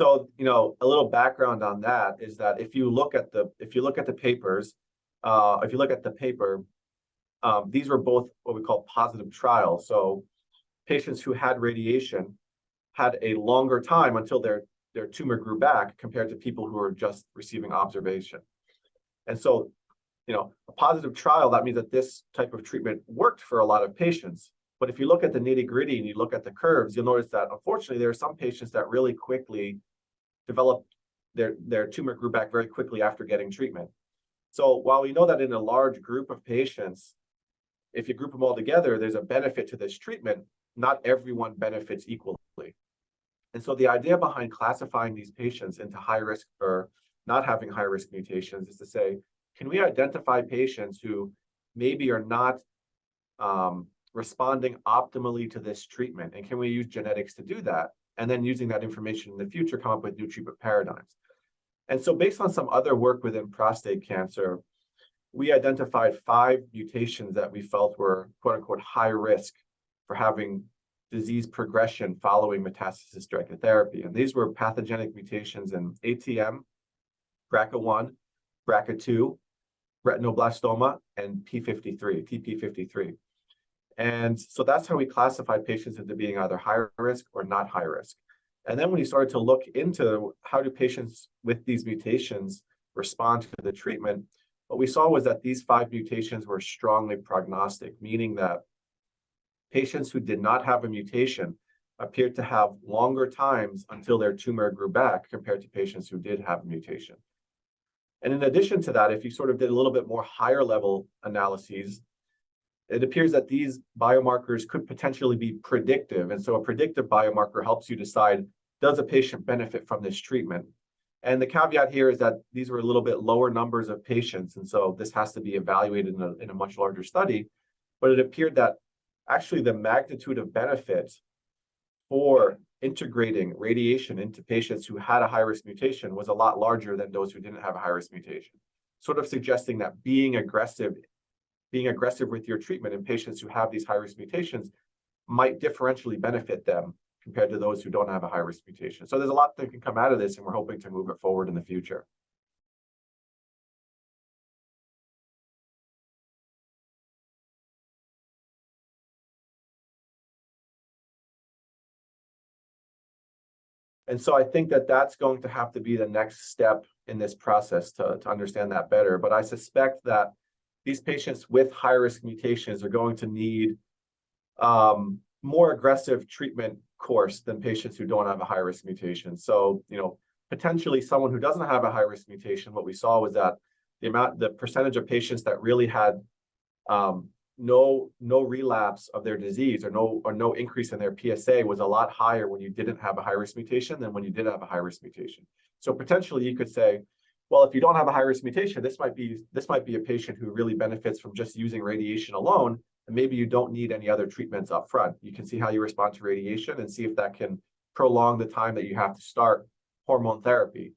So, a little background on that is that if you look at the papers, if you look at the paper, these were both what we call positive trials. So patients who had radiation had a longer time until their tumor grew back compared to people who were just receiving observation. And so, a positive trial, that means that this type of treatment worked for a lot of patients. But if you look at the nitty-gritty and you look at the curves, you'll notice that unfortunately there are some patients that really quickly developed their tumor grew back very quickly after getting treatment. So while we know that in a large group of patients, if you group them all together, there's a benefit to this treatment, not everyone benefits equally. And so the idea behind classifying these patients into high risk or not having high risk mutations is to say, can we identify patients who maybe are not responding optimally to this treatment? And can we use genetics to do that? And then using that information in the future, come up with new treatment paradigms. And so based on some other work within prostate cancer, we identified 5 mutations that we felt were quote unquote high risk for having disease progression following metastasis-directed therapy. And these were pathogenic mutations in ATM, BRCA1, BRCA2, retinoblastoma, and TP53. And so that's how we classified patients into being either high risk or not high risk. And then when you started to look into how do patients with these mutations respond to the treatment, what we saw was that these 5 mutations were strongly prognostic, meaning that patients who did not have a mutation appeared to have longer times until their tumor grew back compared to patients who did have a mutation. And in addition to that, if you sort of did a little bit more higher level analyses, it appears that these biomarkers could potentially be predictive. And so a predictive biomarker helps you decide, does a patient benefit from this treatment? And the caveat here is that these were a little bit lower numbers of patients. And so this has to be evaluated in a much larger study. But it appeared that actually the magnitude of benefit for integrating radiation into patients who had a high-risk mutation was a lot larger than those who didn't have a high-risk mutation, sort of suggesting that being aggressive with your treatment in patients who have these high-risk mutations might differentially benefit them compared to those who don't have a high-risk mutation. So there's a lot that can come out of this, and we're hoping to move it forward in the future. And so I think that that's going to have to be the next step in this process to understand that better. But I suspect that these patients with high-risk mutations are going to need more aggressive treatment course than patients who don't have a high-risk mutation. So, potentially someone who doesn't have a high-risk mutation, what we saw was that the percentage of patients that really had no relapse of their disease or no increase in their PSA was a lot higher when you didn't have a high-risk mutation than when you did have a high-risk mutation. So potentially you could say, well, if you don't have a high-risk mutation, this might be a patient who really benefits from just using radiation alone, and maybe you don't need any other treatments up front. You can see how you respond to radiation and see if that can prolong the time that you have to start hormone therapy.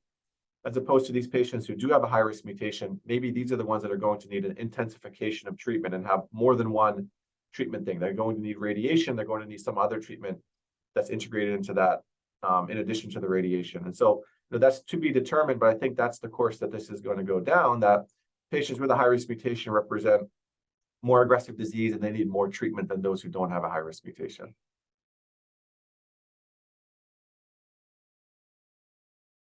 As opposed to these patients who do have a high-risk mutation, maybe these are the ones that are going to need an intensification of treatment and have more than one treatment thing. They're going to need radiation. They're going to need some other treatment that's integrated into that in addition to the radiation. And so that's to be determined, but I think that's the course that this is going to go down, that patients with a high-risk mutation represent more aggressive disease and they need more treatment than those who don't have a high-risk mutation.